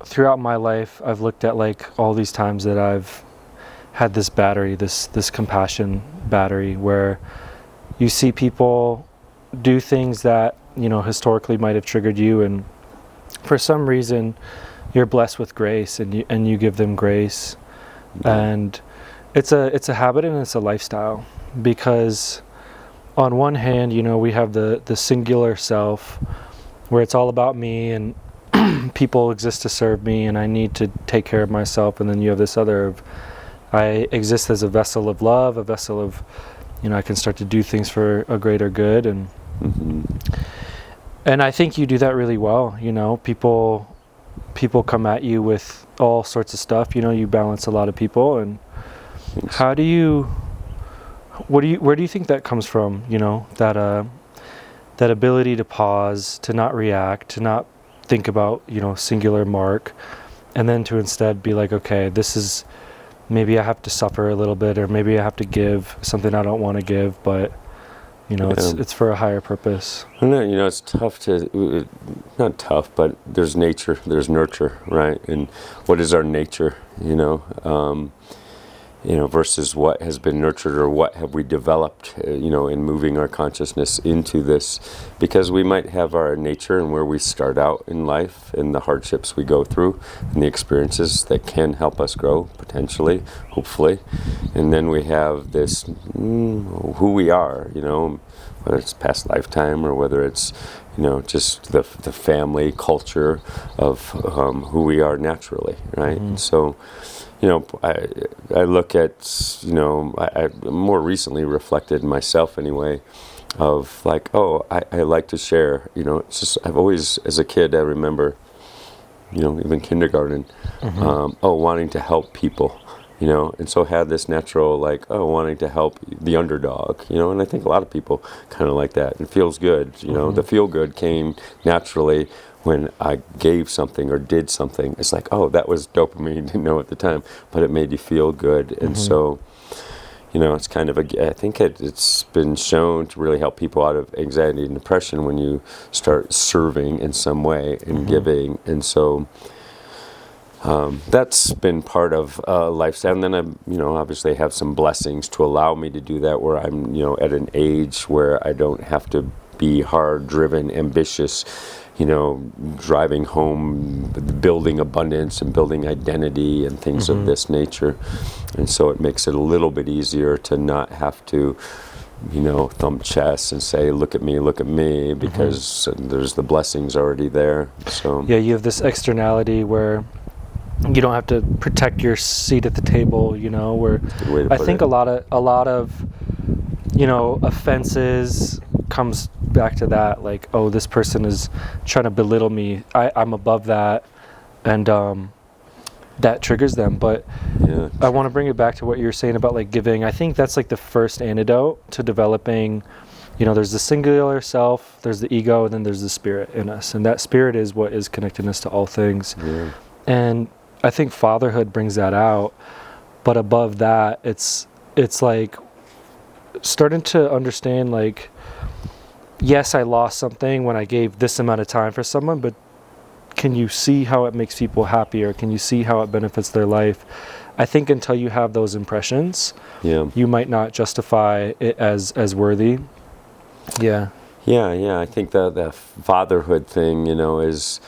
throughout my life, I've looked at like all these times that I've had this battery, this compassion battery, where you see people do things that, you know, historically might have triggered you, and for some reason you're blessed with grace, and you give them grace. And it's a habit and it's a lifestyle, because on one hand, you know, we have the singular self where it's all about me, and people exist to serve me, and I need to take care of myself. And then you have this other of, I exist as a vessel of love, a vessel of, you know, I can start to do things for a greater good. And and I think you do that really well. You know, people come at you with all sorts of stuff. You know, you balance a lot of people. And how do you, where do you think that comes from? You know, that ability to pause, to not react, to not think about, you know, singular Mark, and then to instead be like, okay, this is, maybe I have to suffer a little bit, or maybe I have to give something I don't want to give, but, you know, it's for a higher purpose. I know, you know, it's tough to, not tough, but there's nature, there's nurture, right? And what is our nature, you know, versus what has been nurtured, or what have we developed, you know, in moving our consciousness into this. Because we might have our nature and where we start out in life, and the hardships we go through, and the experiences that can help us grow, potentially, hopefully. And then we have this, who we are, you know, whether it's past lifetime, or whether it's, you know, just the family culture of who we are naturally, right? And so, you know, I look at, you know, I more recently reflected myself anyway, of like, oh, I like to share, you know, it's just, I've always, as a kid, I remember, you know, even kindergarten, wanting to help people, you know, and so had this natural, like, wanting to help the underdog, you know, and I think a lot of people kind of like that, and it feels good, you know, the feel good came naturally when I gave something or did something. It's like, oh, that was dopamine, didn't know at the time, but it made you feel good. And so, you know, it's kind of I think it's been shown to really help people out of anxiety and depression when you start serving in some way and giving. And so that's been part of lifestyle. And then I, you know, obviously have some blessings to allow me to do that, where I'm, you know, at an age where I don't have to be hard driven, ambitious, you know, driving home, building abundance and building identity and things of this nature. And so it makes it a little bit easier to not have to, you know, thump chest and say, look at me, because there's the blessings already there. So yeah, you have this externality where you don't have to protect your seat at the table, you know, where I think a lot of, you know, offenses comes back to that, like, oh, this person is trying to belittle me, I'm above that, and that triggers them. But I want to bring it back to what you're saying about like giving. I think that's like the first antidote to developing, you know, there's the singular self, there's the ego, and then there's the spirit in us, and that spirit is what is connecting us to all things. And I think fatherhood brings that out, but above that, it's like starting to understand, like, yes, I lost something when I gave this amount of time for someone, but can you see how it makes people happier? Can you see how it benefits their life? I think until you have those impressions, you might not justify it as worthy. Yeah, I think the fatherhood thing, you know, is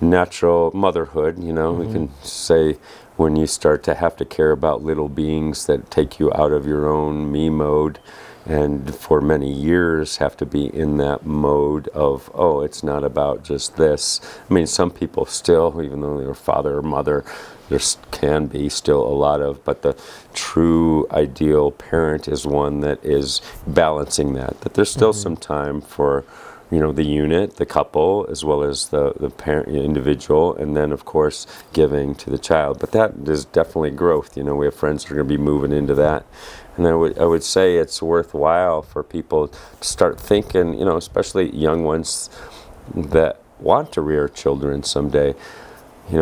natural motherhood, you know. We can say when you start to have to care about little beings that take you out of your own me mode, and for many years have to be in that mode of, oh, it's not about just this. I mean, some people still, even though they're father or mother, there can be still a lot of, but the true ideal parent is one that is balancing that there's still some time for, you know, the unit, the couple, as well as the parent, individual, and then of course giving to the child. But that is definitely growth. You know, we have friends that are going to be moving into that, and I would say it's worthwhile for people to start thinking, you know, especially young ones that want to rear children someday.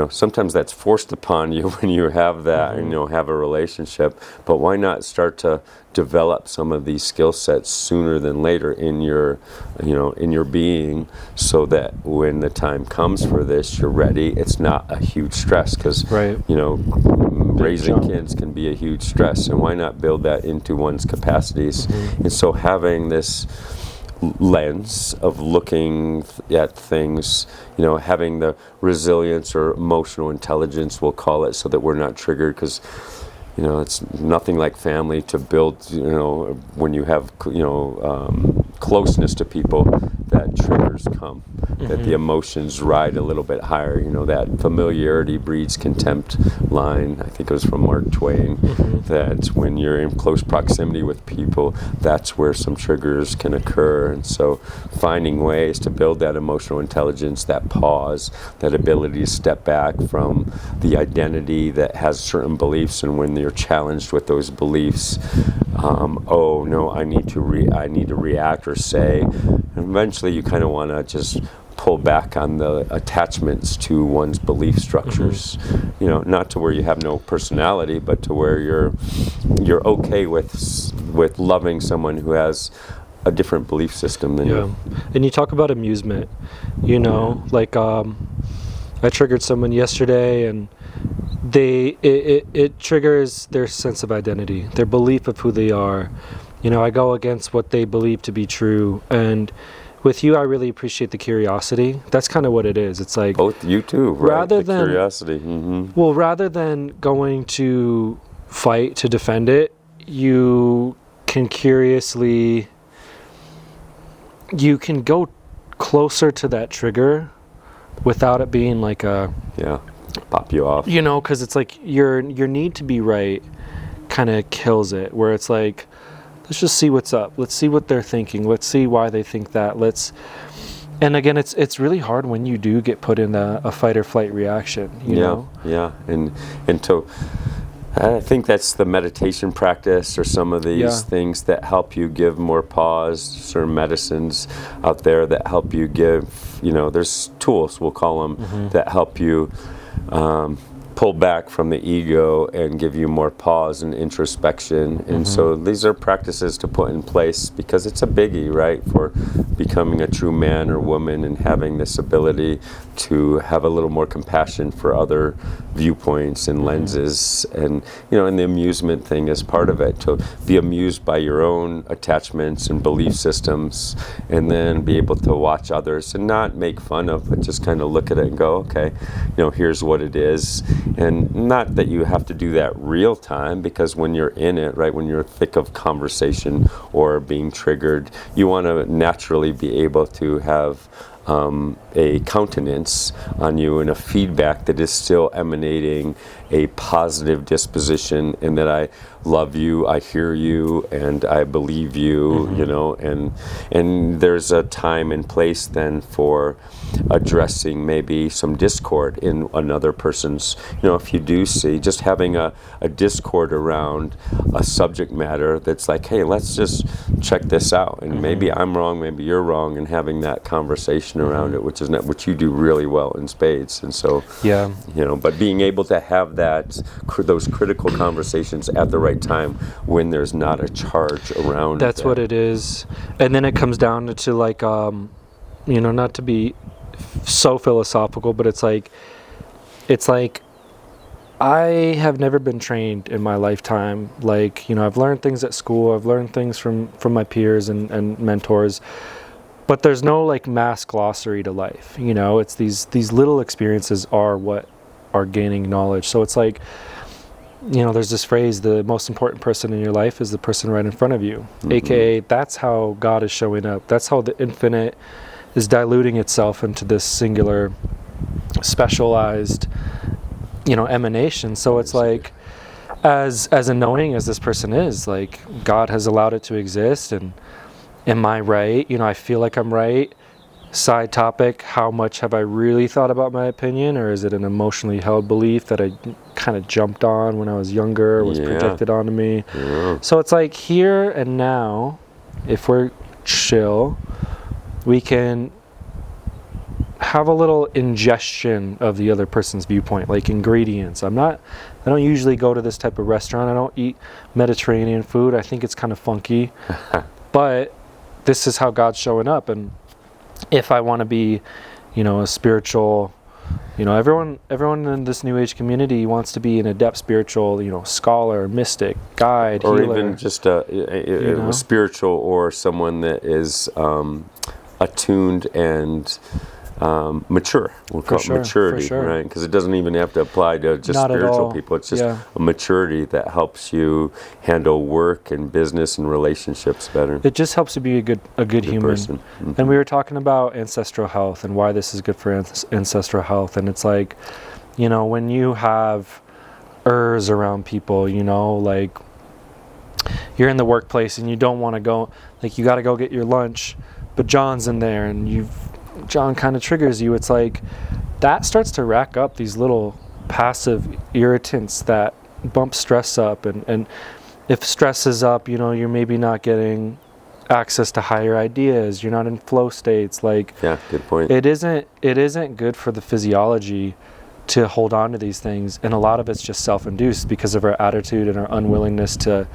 sometimes that's forced upon you when you have that, and have a relationship. But why not start to develop some of these skill sets sooner than later in your being, so that when the time comes for this, you're ready. It's not a huge stress, because raising kids can be a huge stress, and why not build that into one's capacities? And so having this lens of looking at things, having the resilience or emotional intelligence, we'll call it, so that we're not triggered, because it's nothing like family to build, when you have closeness to people, that triggers come, that the emotions ride a little bit higher. That familiarity breeds contempt line, I think it was from Mark Twain, that when you're in close proximity with people, that's where some triggers can occur. And so finding ways to build that emotional intelligence, that pause, that ability to step back from the identity that has certain beliefs, and when you're challenged with those beliefs, oh no, I need to react or say. And eventually you kind of want to just pull back on the attachments to one's belief structures, not to where you have no personality, but to where you're okay with loving someone who has a different belief system than you. And you talk about amusement, like I triggered someone yesterday, and it triggers their sense of identity, their belief of who they are. I go against what they believe to be true, and with you, I really appreciate the curiosity. That's kind of what it is. It's like both you too, right? Rather the than curiosity. Well, rather than going to fight to defend it, you can go closer to that trigger without it being like a pop you off. Because it's like your need to be right kind of kills it. Where it's like, let's just see what's up. Let's see what they're thinking. Let's see why they think that. And again, it's really hard when you do get put in a fight or flight reaction. You know? Yeah, and so I think that's the meditation practice, or some of these things that help you give more pause. Certain medicines out there that help you give. There's tools, we'll call them, that help you pull back from the ego and give you more pause and introspection. And so these are practices to put in place, because it's a biggie, right, for becoming a true man or woman, and having this ability to have a little more compassion for other viewpoints and lenses. And and the amusement thing is part of it, to be amused by your own attachments and belief systems, and then be able to watch others and not make fun of, but just kind of look at it and go, okay, here's what it is. And not that you have to do that real time, because when you're in it, right, when you're thick of conversation or being triggered, you want to naturally be able to have a countenance on you and a feedback that is still emanating a positive disposition, and that I love you, I hear you, and I believe you, and there's a time and place then for addressing maybe some discord in another person's, if you do see just having a discord around a subject matter that's like, hey, let's just check this out, and maybe I'm wrong, maybe you're wrong, and having that conversation around it, which you do really well in spades. And so but being able to have those critical conversations at the right time when there's not a charge around. That's what it is. And then it comes down to like not to be so philosophical, but it's like I have never been trained in my lifetime. Like, I've learned things at school, I've learned things from my peers and mentors, but there's no like mass glossary to life. It's these little experiences are what are gaining knowledge. So it's like, there's this phrase, the most important person in your life is the person right in front of you, aka that's how God is showing up. That's how the infinite is diluting itself into this singular specialized emanation. So it's like, as annoying as this person is, like, God has allowed it to exist, and am I right? I feel like I'm right. Side topic, how much have I really thought about my opinion, or is it an emotionally held belief that I kind of jumped on when I was younger, was projected onto me? So it's like, here and now, if we're chill, we can have a little ingestion of the other person's viewpoint, like ingredients. I don't usually go to this type of restaurant. I don't eat Mediterranean food. I think it's kind of funky. But this is how God's showing up. And if I want to be, a spiritual, everyone in this New Age community wants to be an adept spiritual, scholar, mystic, guide, or healer. even just a spiritual, or someone that is attuned and mature. We'll call it maturity, right? Because it doesn't even have to apply to just Not spiritual people. It's just a maturity that helps you handle work and business and relationships better. It just helps you be a good human. Person. Mm-hmm. And we were talking about ancestral health and why this is good for ancestral health. And it's like, when you have Urs around people, like you're in the workplace and you don't want to go, like you got to go get your lunch, but John's in there and John kind of triggers you. It's like that starts to rack up these little passive irritants that bump stress up, and if stress is up, you're maybe not getting access to higher ideas, you're not in flow states. Like, yeah, good point. It isn't good for the physiology to hold on to these things, and a lot of it's just self-induced because of our attitude and our unwillingness to.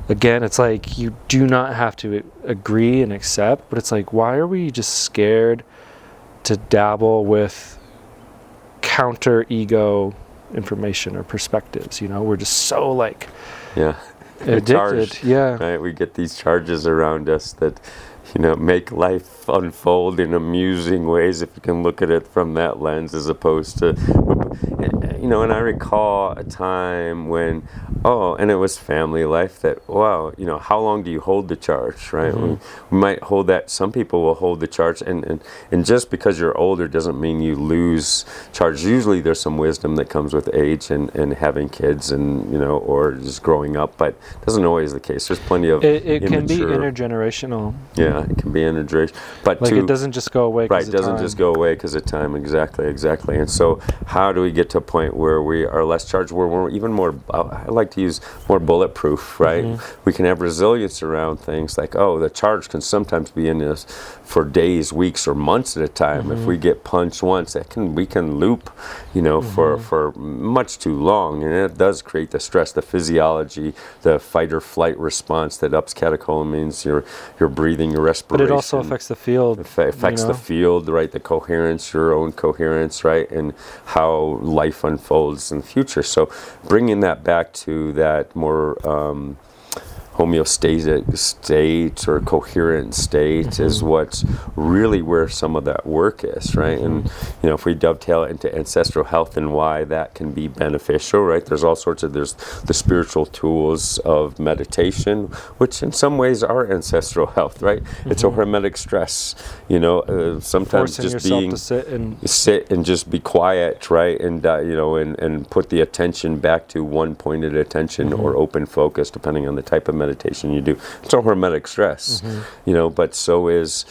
Again, it's like you do not have to agree and accept, but it's like, why are we just scared to dabble with counter ego information or perspectives? We're just so addicted. Charged, yeah, right. We get these charges around us that make life unfold in amusing ways if you can look at it from that lens, as opposed to and I recall a time when and it was family life that, wow, how long do you hold the charge, right? Mm-hmm. We might hold that. Some people will hold the charge, and just because you're older doesn't mean you lose charge. Usually there's some wisdom that comes with age and having kids and or just growing up, but it doesn't always the case. There's plenty of it can be intergenerational. Yeah, it can be intergenerational, but it doesn't just go away. Right, it doesn't just go away because of time. Exactly. And so, how do we get to a point where we are less charged, where we're even more? I like to use more bulletproof, right? Mm-hmm. We can have resilience around things like, the charge can sometimes be in us for days, weeks, or months at a time. Mm-hmm. If we get punched once, we can loop, for much too long, and it does create the stress, the physiology, the fight or flight response that ups catecholamines, your breathing, your respiration. But it also affects the field. It affects the field, right? The coherence, your own coherence, right? And how life unfolds in the future. So bringing that back to that more homeostatic state or coherent state is what's really where some of that work is, right? And if we dovetail it into ancestral health and why that can be beneficial, right? There's the spiritual tools of meditation, which in some ways are ancestral health, right? It's a hermetic stress, sometimes forcing just yourself being to sit and just be quiet, right? And and put the attention back to one pointed attention or open focus, depending on the type of meditation you do. It's a hermetic stress, but so is,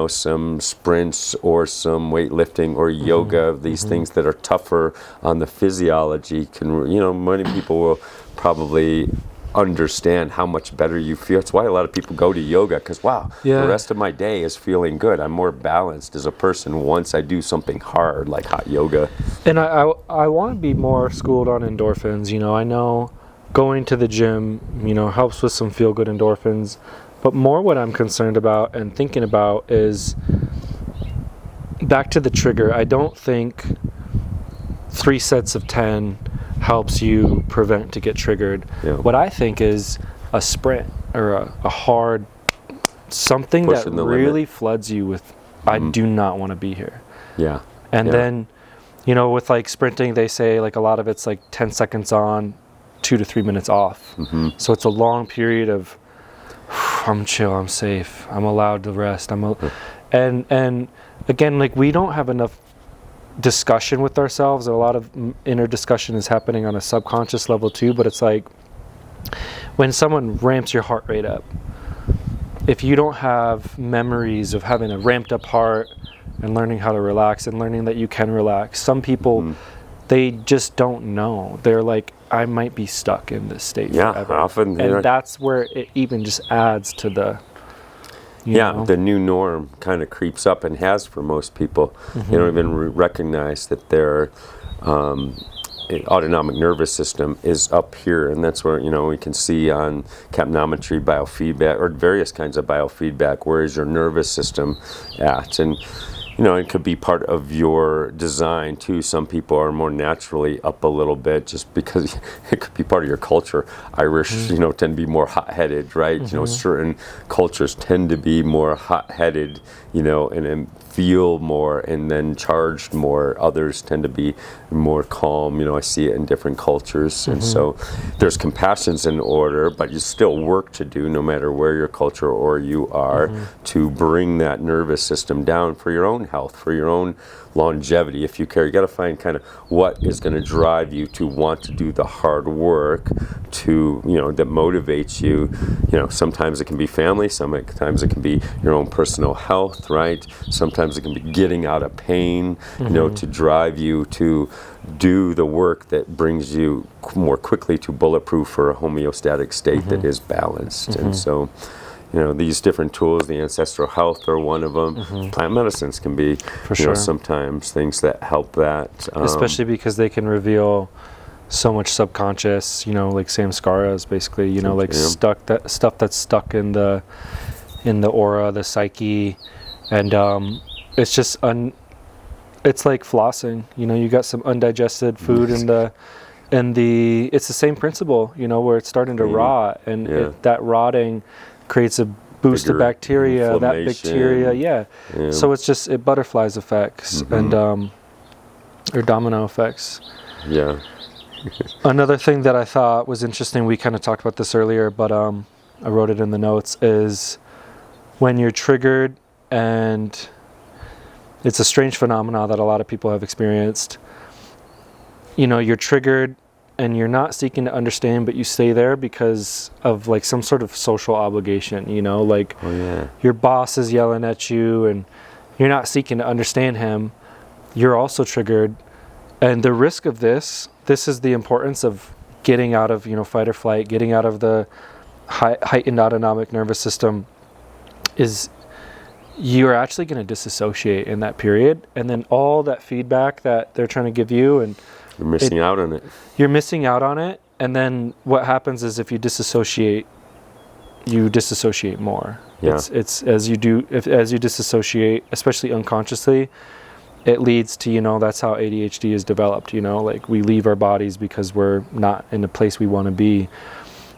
some sprints or some weightlifting or yoga, these things that are tougher on the physiology can, many people will probably understand how much better you feel. It's why a lot of people go to yoga, because the rest of my day is feeling good. I'm more balanced as a person once I do something hard like hot yoga. And I want to be more schooled on endorphins. I know going to the gym, helps with some feel-good endorphins. But more what I'm concerned about and thinking about is back to the trigger. I don't think 3 sets of 10 helps you prevent to get triggered. Yeah. What I think is a sprint or a hard something Pushing that really limit. Floods you with, I do not want to be here. Yeah. And then, with sprinting, they say a lot of it's 10 seconds on, 2 to 3 minutes off. So it's a long period of I'm chill, I'm safe, I'm allowed to rest. And again, we don't have enough discussion with ourselves. A lot of inner discussion is happening on a subconscious level too, but it's when someone ramps your heart rate up, if you don't have memories of having a ramped up heart and learning how to relax and learning that you can relax, some people they just don't know. They're I might be stuck in this state forever. Often. And that's where it even just adds to the You yeah, know? the new norm kind of creeps up and has for most people. They don't even recognize that their autonomic nervous system is up here, and that's where, you know, we can see on capnometry biofeedback or various kinds of biofeedback, where is your nervous system at. And you know, it could be part of your design too. Some people are more naturally up a little bit just because it could be part of your culture. Irish, you know, tend to be more hot-headed, right? You know, certain cultures tend to be more hot-headed, you know, and feel more and then charged more. Others tend to be more calm. You know, I see it in different cultures. And so there's compassions in order, but you still work to do no matter where your culture or you are to bring that nervous system down for your own health, for your own longevity. If you care, you got to find kind of what is going to drive you to want to do the hard work, to, you know, that motivates you. You know, sometimes it can be family, sometimes it can be your own personal health, right? Sometimes it can be getting out of pain, you know, to drive you to do the work that brings you more quickly to bulletproof or a homeostatic state that is balanced. And so, you know, these different tools, the ancestral health are one of them. Plant medicines can be, you know, sometimes things that help that. Especially because they can reveal so much subconscious, you know, like samskaras, basically, you know, like stuff that's stuck in the aura, the psyche, and it's just it's like flossing. You know, you got some undigested food in the it's the same principle, you know, where it's starting to rot, and that rotting creates a boost of bacteria, that bacteria, so it's just, it butterflies effects and or domino effects. Another thing that I thought was interesting, we kind of talked about this earlier, but I wrote it in the notes, is when you're triggered, and it's a strange phenomenon that a lot of people have experienced. You know, you're triggered and you're not seeking to understand, but you stay there because of like some sort of social obligation, you know, like your boss is yelling at you and you're not seeking to understand him. You're also triggered. And the risk of this is the importance of getting out of, you know, fight or flight, getting out of the heightened autonomic nervous system, is you're actually going to disassociate in that period. And then all that feedback that they're trying to give you, and you're missing out on it. You're missing out on it. And then what happens is, if you disassociate, you disassociate more. It's as you disassociate, especially unconsciously, it leads to, you know, that's how ADHD is developed, you know, like we leave our bodies because we're not in the place we want to be.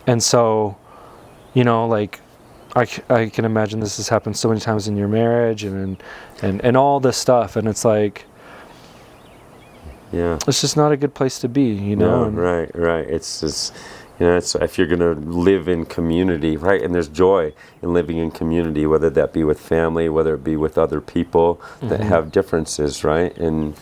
And so, you know, like I can imagine this has happened so many times in your marriage and all this stuff. And it's like, it's just not a good place to be, you know? Right. It's just, you know, it's, if you're going to live in community, right? And there's joy in living in community, whether that be with family, whether it be with other people that have differences, right? And,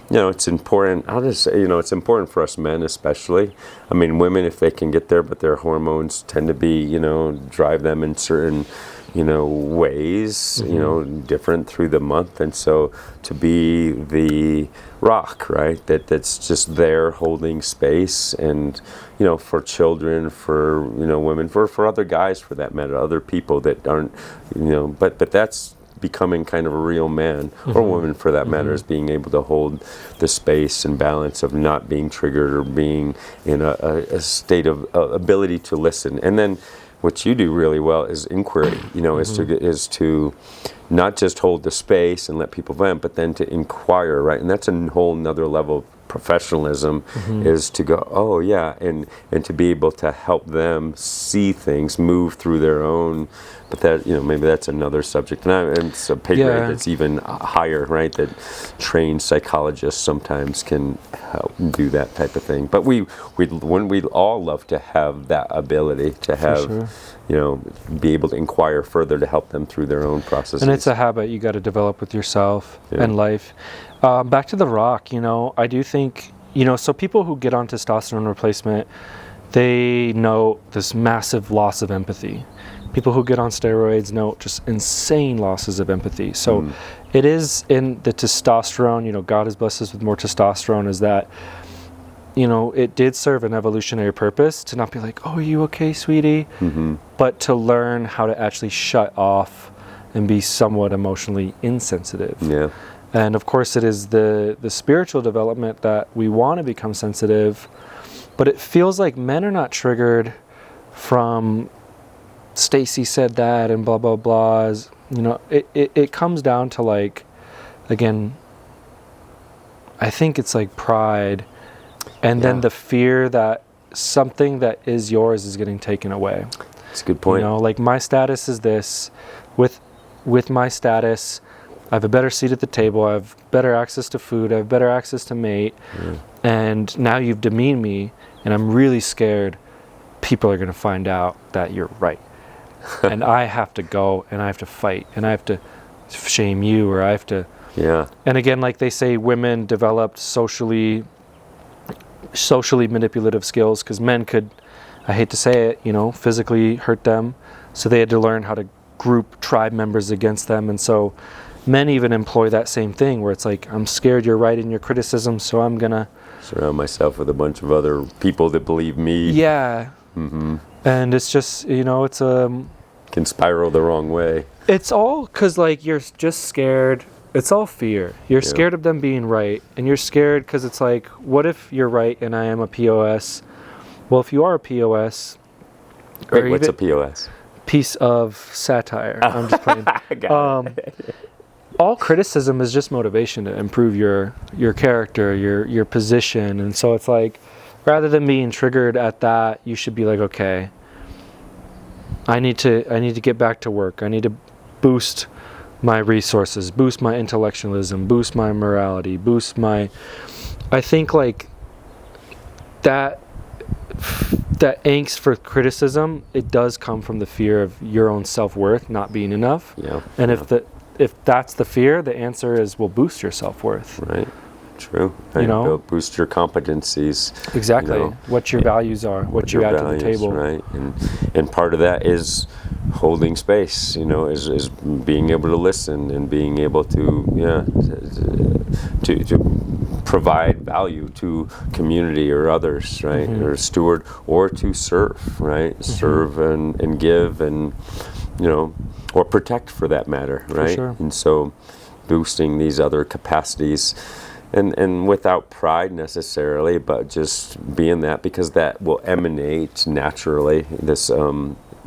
you know, it's important, I'll just say, you know, it's important for us men especially. I mean, women, if they can get there, but their hormones tend to be, you know, drive them in certain, you know, ways, you know, different through the month. And so to be the rock, right, that's just there holding space, and, you know, for children, for, you know, women, for other guys, for that matter, other people that aren't, you know, but that's becoming kind of a real man or woman, for that matter, is being able to hold the space and balance of not being triggered or being in a state of ability to listen. And then what you do really well is inquiry, you know, is to not just hold the space and let people vent, but then to inquire, right? And that's a whole nother level of professionalism, is to go, oh yeah, and to be able to help them see things, move through their own. But that, you know, maybe that's another subject, and it's a pay grade that's even higher, right? That trained psychologists sometimes can help do that type of thing. But we'd all love to have that ability to have, you know, be able to inquire further to help them through their own processes. And it's a habit you got to develop with yourself and life. Back to the rock, you know, I do think, you know, so people who get on testosterone replacement, they know this massive loss of empathy. People who get on steroids know just insane losses of empathy. So it is in the testosterone, you know, God has blessed us with more testosterone, is that, you know, it did serve an evolutionary purpose to not be like, oh, are you okay, sweetie? But to learn how to actually shut off and be somewhat emotionally insensitive. Yeah. And of course it is the spiritual development that we want to become sensitive, but it feels like men are not triggered from Stacy said that and blah blah blah. You know, it comes down to, like, again, I think it's like pride, and then the fear that something that is yours is getting taken away. That's a good point. You know, like, my status is this. With my status, I have a better seat at the table, I have better access to food, I have better access to mate, and now you've demeaned me, and I'm really scared people are going to find out that you're right. And I have to go, and I have to fight, and I have to shame you, or I have to... Yeah. And again, like they say, women developed socially manipulative skills, because men could, I hate to say it, you know, physically hurt them, so they had to learn how to group tribe members against them. And so men even employ that same thing, where it's like, I'm scared you're right in your criticism, so I'm gonna surround myself with a bunch of other people that believe me. Yeah. And it's just, you know, it's can spiral the wrong way. It's all because, like, you're just scared. It's all fear. You're scared of them being right, and you're scared because it's like, what if you're right and I am a POS? Well, if you are a POS, Wait, what's a POS? Piece of satire. I'm just playing. All criticism is just motivation to improve your character, your position, and so it's like, rather than being triggered at that, you should be like, okay, I need to get back to work. I need to boost my resources, boost my intellectualism, boost my morality, boost my... I think, like, that angst for criticism, it does come from the fear of your own self-worth not being enough. Yeah. And if that's the fear, the answer is, well, boost your self-worth. Right. True. You know, boost your competencies. Exactly. You know, what your values are, what you add to the table. Right. And part of that is holding space. You know, is being able to listen and being able to to provide value to community or others, right? Or steward, or to serve, right? Serve and give, and, you know, or protect, for that matter, right? Sure. And so boosting these other capacities. And without pride necessarily, but just being that, because that will emanate naturally,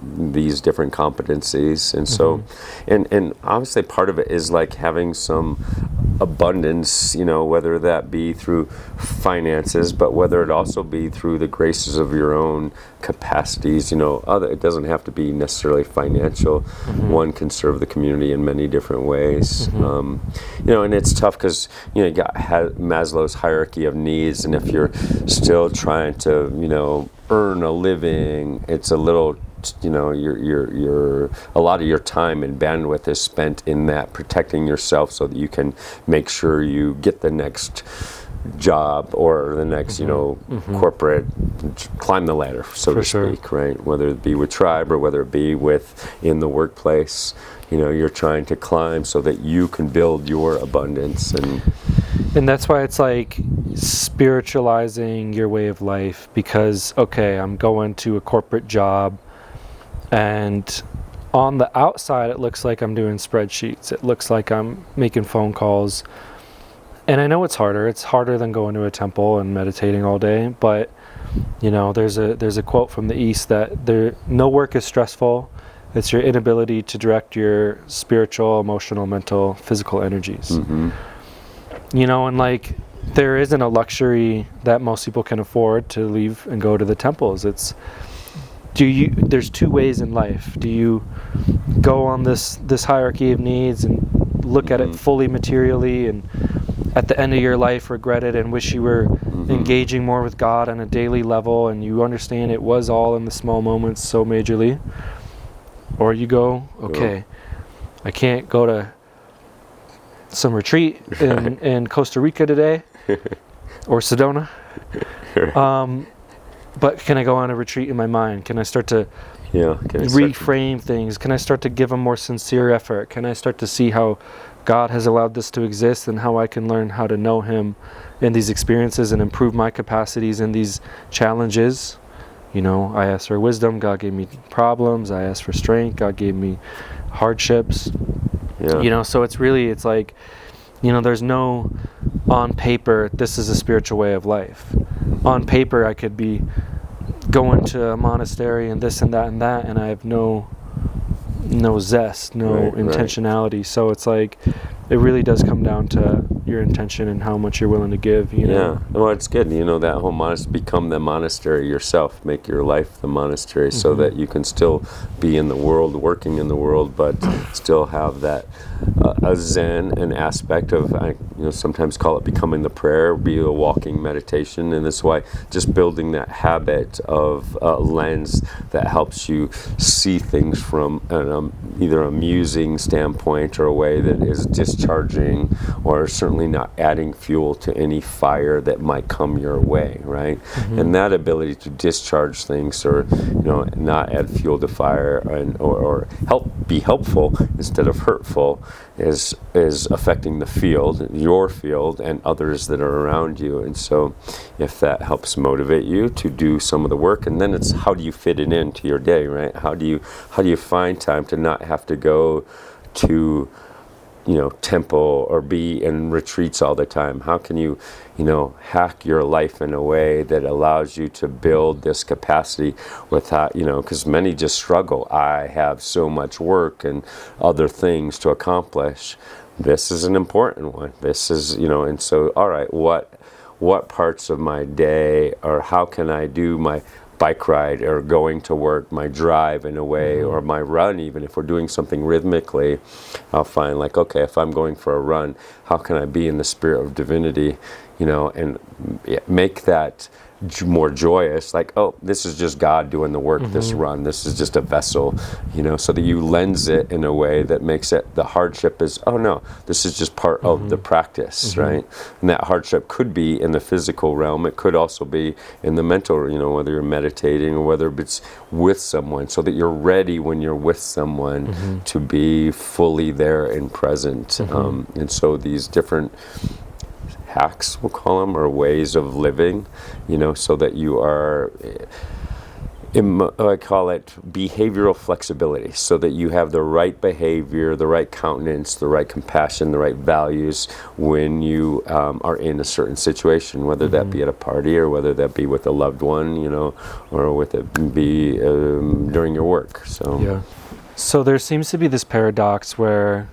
these different competencies. And so, and obviously part of it is like having some abundance, you know, whether that be through finances, but whether it also be through the graces of your own capacities, you know, it doesn't have to be necessarily financial. One can serve the community in many different ways. You know, and it's tough because, you know, you got Maslow's hierarchy of needs, and if you're still trying to, you know, earn a living, it's a little, you know, your a lot of your time and bandwidth is spent in that, protecting yourself so that you can make sure you get the next job or the next, you know, corporate, climb the ladder, so to speak, right? Whether it be with tribe or whether it be in the workplace, you know, you're trying to climb so that you can build your abundance. And that's why it's like spiritualizing your way of life, because, okay, I'm going to a corporate job, and on the outside it looks like I'm doing spreadsheets, it looks like I'm making phone calls, and I know it's harder than going to a temple and meditating all day, but, you know, there's a quote from the East that no work is stressful, it's your inability to direct your spiritual, emotional, mental, physical energies. You know, and like, there isn't a luxury that most people can afford to leave and go to the temples. There's two ways in life. Do you go on this hierarchy of needs and look at it fully materially, and at the end of your life regret it and wish you were engaging more with God on a daily level, and you understand it was all in the small moments so majorly? Or you go, okay, I can't go to some retreat in Costa Rica today, or Sedona, but can I go on a retreat in my mind? Can I start to reframe things? Can I start to give a more sincere effort? Can I start to see how God has allowed this to exist, and how I can learn how to know Him in these experiences and improve my capacities in these challenges? You know, I asked for wisdom, God gave me problems. I asked for strength, God gave me hardships. Yeah. You know, so it's like, you know, there's no on paper, this is a spiritual way of life. On paper, I could be going to a monastery and this and that and that, and I have no zest, no intentionality. Right. So it's like, it really does come down to your intention and how much you're willing to give, you know? Yeah, well, it's good, you know, that whole become the monastery yourself, make your life the monastery, mm-hmm. so that you can still be in the world, working in the world, but still have that a zen, an aspect of, I sometimes call it becoming the prayer, be a walking meditation, and that's why just building that habit of lens that helps you see things from either a musing standpoint or a way that is discharging, or certainly not adding fuel to any fire that might come your way, right? Mm-hmm. And that ability to discharge things, or not add fuel to fire, or be helpful instead of hurtful, is affecting the field, your field, and others that are around you. And so if that helps motivate you to do some of the work, and then it's how do you fit it into your day, right? How do you find time to not have to go to temple or be in retreats all the time? How can you hack your life in a way that allows you to build this capacity without, because many just struggle. I have so much work and other things to accomplish. This is an important one. This is, and so, all right, what parts of my day, or how can I do my bike ride or going to work, my drive in a way, mm-hmm. or my run, even if we're doing something rhythmically, I'll find like, okay, if I'm going for a run, how can I be in the spirit of divinity, and make that more joyous, like, oh, this is just God doing the work, mm-hmm. this run, this is just a vessel, so that you lens it in a way that makes it, the hardship is, oh no, this is just part mm-hmm. of the practice, mm-hmm. right? And that hardship could be in the physical realm, it could also be in the mental, whether you're meditating or whether it's with someone, so that you're ready when you're with someone, mm-hmm. to be fully there and present. Mm-hmm. And so these different hacks, we'll call them, or ways of living, so that you are, I call it behavioral flexibility, so that you have the right behavior, the right countenance, the right compassion, the right values when you are in a certain situation, whether mm-hmm. that be at a party, or whether that be with a loved one, or with it be during your work. So there seems to be this paradox where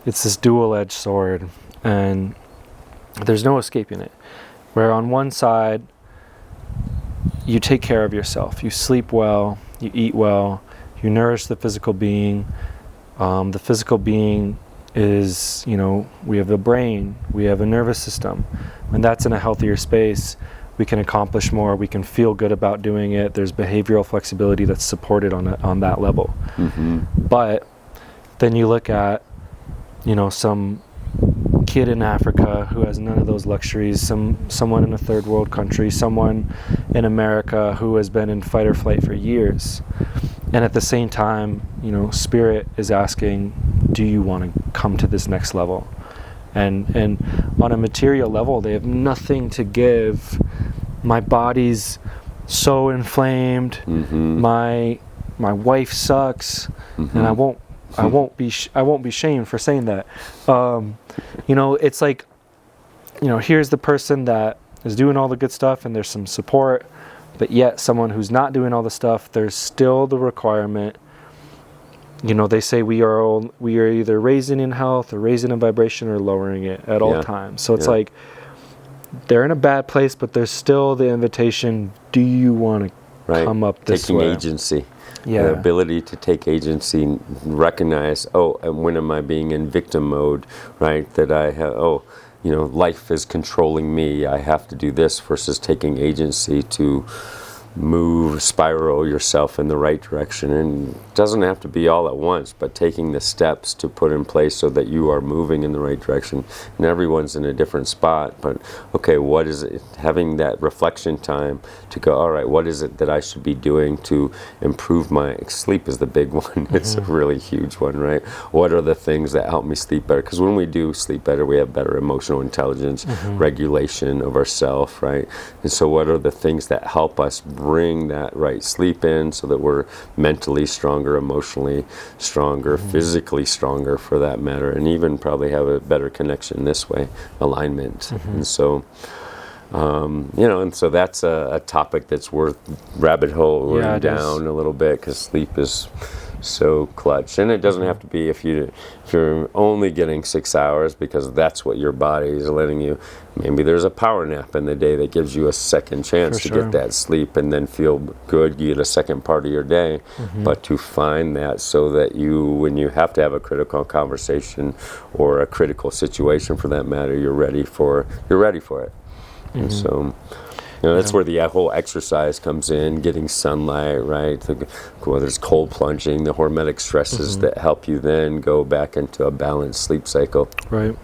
it's this dual-edged sword, and there's no escaping it. Where on one side, you take care of yourself. You sleep well, you eat well, you nourish the physical being. The physical being is, we have a brain, we have a nervous system. When that's in a healthier space, we can accomplish more, we can feel good about doing it. There's behavioral flexibility that's supported on that level. Mm-hmm. But then you look at, some kid in Africa who has none of those luxuries, someone in a third world country, someone in America who has been in fight or flight for years. And at the same time, Spirit is asking, do you want to come to this next level? And on a material level, they have nothing to give. My body's so inflamed. Mm-hmm. My wife sucks, mm-hmm. and I won't be shamed for saying that. It's like, here's the person that is doing all the good stuff and there's some support, but yet someone who's not doing all the stuff, there's still the requirement. They say we are either raising in health or raising in vibration or lowering it at all times. So it's like they're in a bad place, but there's still the invitation, do you want to come up this way? Taking agency. The ability to take agency, recognize, and when am I being in victim mode, right? That I have, life is controlling me, I have to do this, versus taking agency to spiral yourself in the right direction. And it doesn't have to be all at once, but taking the steps to put in place so that you are moving in the right direction. And everyone's in a different spot, but okay, what is it? Having that reflection time to go, all right, what is it that I should be doing to improve my sleep is the big one. Mm-hmm. It's a really huge one, right? What are the things that help me sleep better? Because when we do sleep better, we have better emotional intelligence, mm-hmm. regulation of ourself, right? And so what are the things that help us bring that right sleep in so that we're mentally stronger, emotionally stronger, physically stronger for that matter, and even probably have a better connection this way, alignment. And so, and so that's a topic that's worth rabbit holing down a little bit, because sleep is so clutch. And it doesn't have to be if you're only getting 6 hours because that's what your body is letting you. Maybe there's a power nap in the day that gives you a second chance to get that sleep and then feel good. You get a second part of your day. But to find that so that when you have to have a critical conversation or a critical situation for that matter, you're ready for it. And so, that's where the whole exercise comes in, getting sunlight, right? Whether it's cold plunging, the hormetic stresses that help you then go back into a balanced sleep cycle. Right.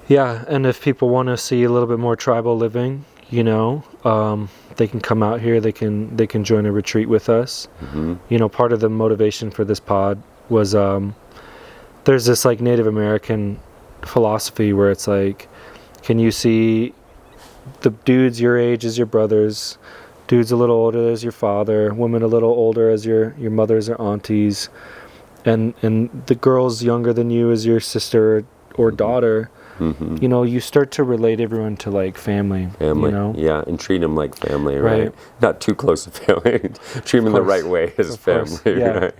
Yeah, and if people want to see a little bit more tribal living, they can come out here. They can join a retreat with us. Part of the motivation for this pod was there's this like Native American philosophy where it's like, can you see the dudes your age as your brothers, dudes a little older as your father, women a little older as your mothers or aunties, and the girls younger than you as your sister or daughter. You start to relate everyone to like family. Yeah, and treat them like family, right? Not too close to family. Treat them in the right way as family, right?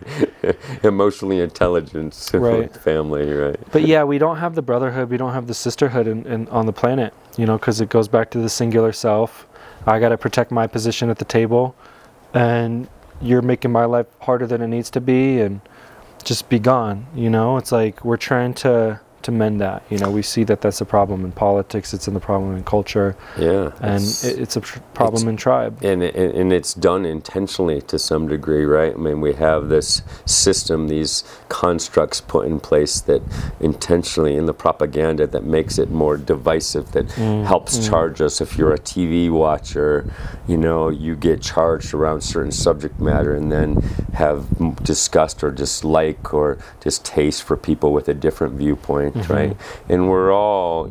Emotionally intelligent family, right? But yeah, we don't have the brotherhood, we don't have the sisterhood on the planet, because it goes back to the singular self. I got to protect my position at the table, and you're making my life harder than it needs to be, and just be gone. It's like we're trying to mend that. We see that that's a problem in politics, it's a problem in culture, and it's a problem in tribe, and it's done intentionally to some degree, right? I mean, we have this system, these constructs put in place that intentionally in the propaganda that makes it more divisive, that helps charge us. If you're a TV watcher, you get charged around certain subject matter and then have disgust or dislike or distaste for people with a different viewpoint. Right, and we're all,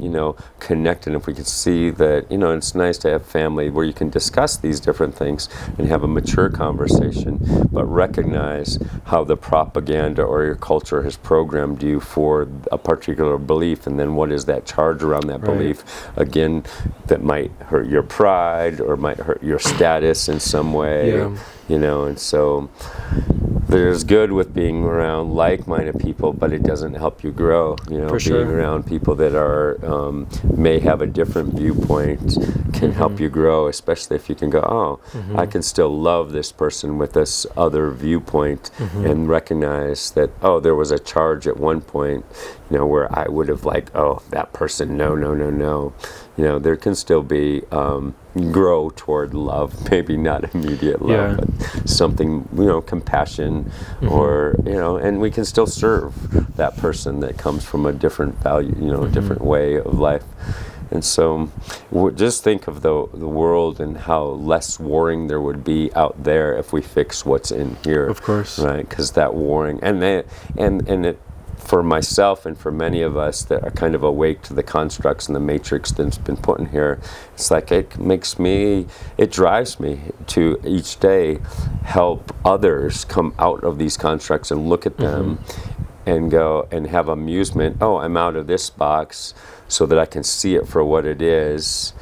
connected. If we can see that, it's nice to have family where you can discuss these different things and have a mature conversation, but recognize how the propaganda or your culture has programmed you for a particular belief, and then what is that charge around that belief? Again, that might hurt your pride or might hurt your status in some way. And so there's good with being around like-minded people, but it doesn't help you grow. Being around people that are may have a different viewpoint can help you grow, especially if you can go, I can still love this person with this other viewpoint, and recognize that, there was a charge at one point, where I would have that person, no. There can still be grow toward love, maybe not immediate love, but something, compassion, or, and we can still serve that person that comes from a different value, a different way of life. And so just think of the world and how less warring there would be out there if we fix what's in here. Of course. Right? Because that warring, and it, for myself and for many of us that are kind of awake to the constructs and the matrix that's been put in here, it's like it drives me to each day help others come out of these constructs and look at them and go and have amusement. I'm out of this box so that I can see it for what it is,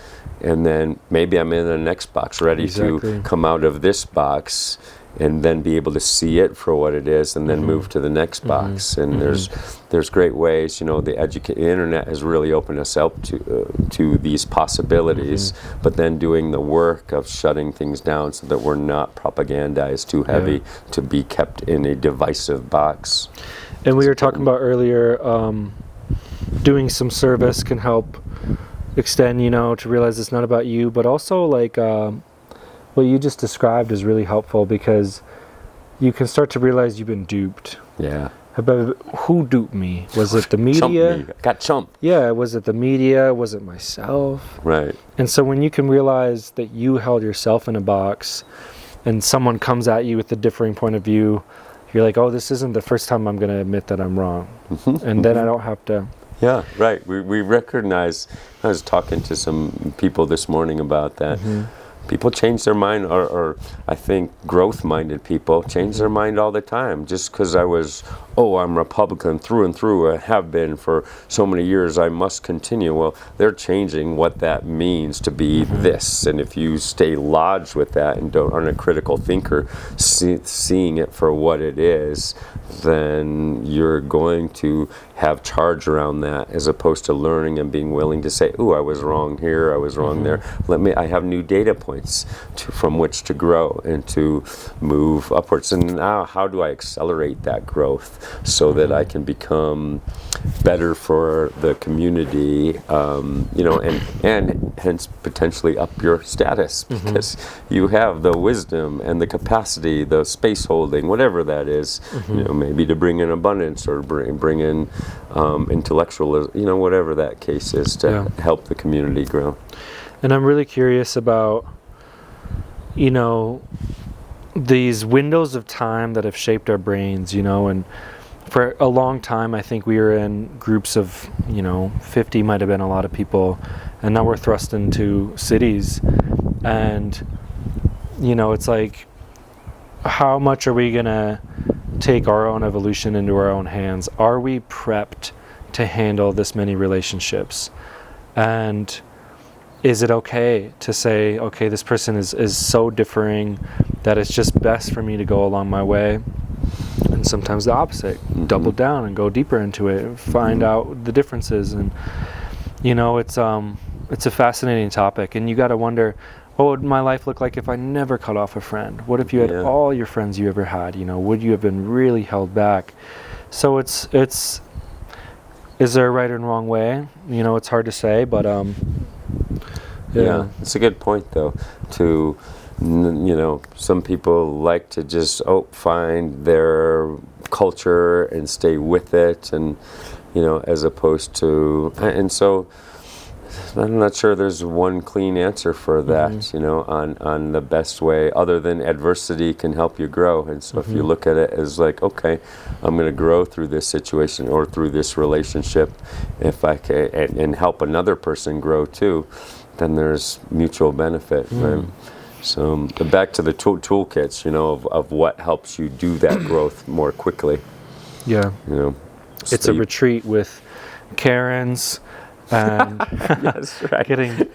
and then maybe I'm in the next box ready to come out of this box and then be able to see it for what it is, and then move to the next box. And there's great ways. The internet has really opened us up to these possibilities. But then doing the work of shutting things down so that we're not propagandized too heavy to be kept in a divisive box. And we were talking about earlier, doing some service can help extend. To realize it's not about you, but also like. What you just described is really helpful, because you can start to realize you've been duped. Yeah. Who duped me? Was it the media? Chumped me. Got chumped. Yeah, was it the media? Was it myself? Right. And so when you can realize that you held yourself in a box and someone comes at you with a differing point of view, you're like, this isn't the first time I'm going to admit that I'm wrong. And then I don't have to... Yeah, right. We recognize, I was talking to some people this morning about that, people change their mind, or I think growth-minded people change their mind all the time. Just because I'm Republican through and through, I have been for so many years, I must continue. Well, they're changing what that means to be this. And if you stay lodged with that and aren't a critical thinker, seeing it for what it is, then you're going to have charge around that, as opposed to learning and being willing to say, "Ooh, I was wrong here, I was wrong there. I have new data points from which to grow and to move upwards. And now, how do I accelerate that growth so that I can become better for the community, and hence potentially up your status, because you have the wisdom and the capacity, the space holding, whatever that is, maybe to bring in abundance or bring in intellectual, whatever that case is, to help the community grow." And I'm really curious about, these windows of time that have shaped our brains, and for a long time, I think we were in groups of, 50 might have been a lot of people, and now we're thrust into cities. And, it's like, how much are we going to take our own evolution into our own hands? Are we prepped to handle this many relationships? And is it okay to say, okay, this person is so differing that it's just best for me to go along my way? And sometimes the opposite, double down and go deeper into it and find out the differences. And, it's a fascinating topic. And you got to wonder, what would my life look like if I never cut off a friend? What if you had all your friends you ever had? Would you have been really held back? So it's is there a right and wrong way? It's hard to say, but yeah, it's a good point, though. Some people like to just find their culture and stay with it, and as opposed to, and so I'm not sure there's one clean answer for that, on the best way, other than adversity can help you grow. And so if you look at it as like, okay, I'm going to grow through this situation or through this relationship, if I can, and help another person grow too, then there's mutual benefit, right? So back to the toolkits, of what helps you do that growth more quickly. Yeah. It's a retreat with Karens and yes, right. getting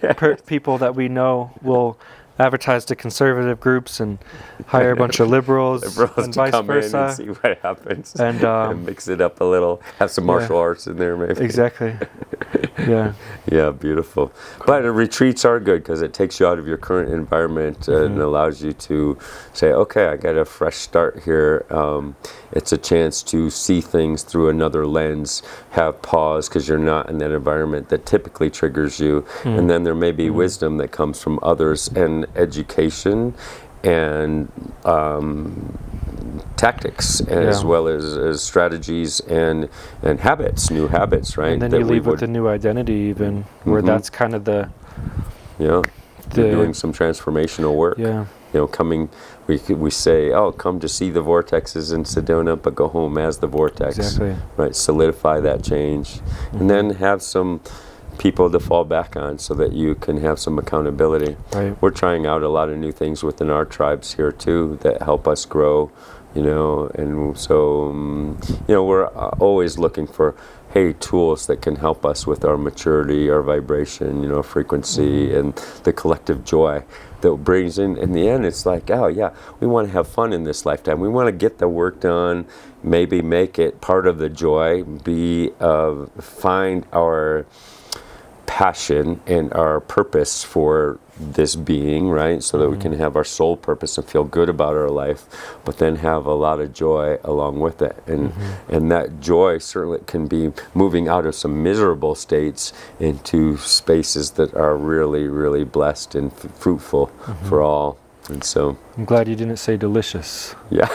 people that we know will advertise to conservative groups and hire a bunch of liberals and to vice come versa. in and see what happens, and mix it up a little, have some martial arts in there maybe. Exactly. Yeah, beautiful. But retreats are good because it takes you out of your current environment and allows you to say, okay, I got a fresh start here. It's a chance to see things through another lens, have pause because you're not in that environment that typically triggers you. And then there may be wisdom that comes from others, and education and tactics, as well as strategies and habits, new habits, right? And then you leave with a new identity, even where that's kind of you're doing some transformational work. Coming, we say, come to see the vortexes in Sedona, but go home as the vortex. Exactly. Right, solidify that change, and then have some people to fall back on so that you can have some accountability. Right. We're trying out a lot of new things within our tribes here too that help us grow, and so we're always looking for tools that can help us with our maturity, our vibration, frequency, and the collective joy that brings in the end, it's like, we want to have fun in this lifetime. We want to get the work done, maybe make it part of the joy, find our passion and our purpose for this being, right? So that we can have our soul purpose and feel good about our life, but then have a lot of joy along with it. And that joy certainly can be moving out of some miserable states into spaces that are really, really blessed and fruitful for all. And so I'm glad you didn't say delicious. Yeah.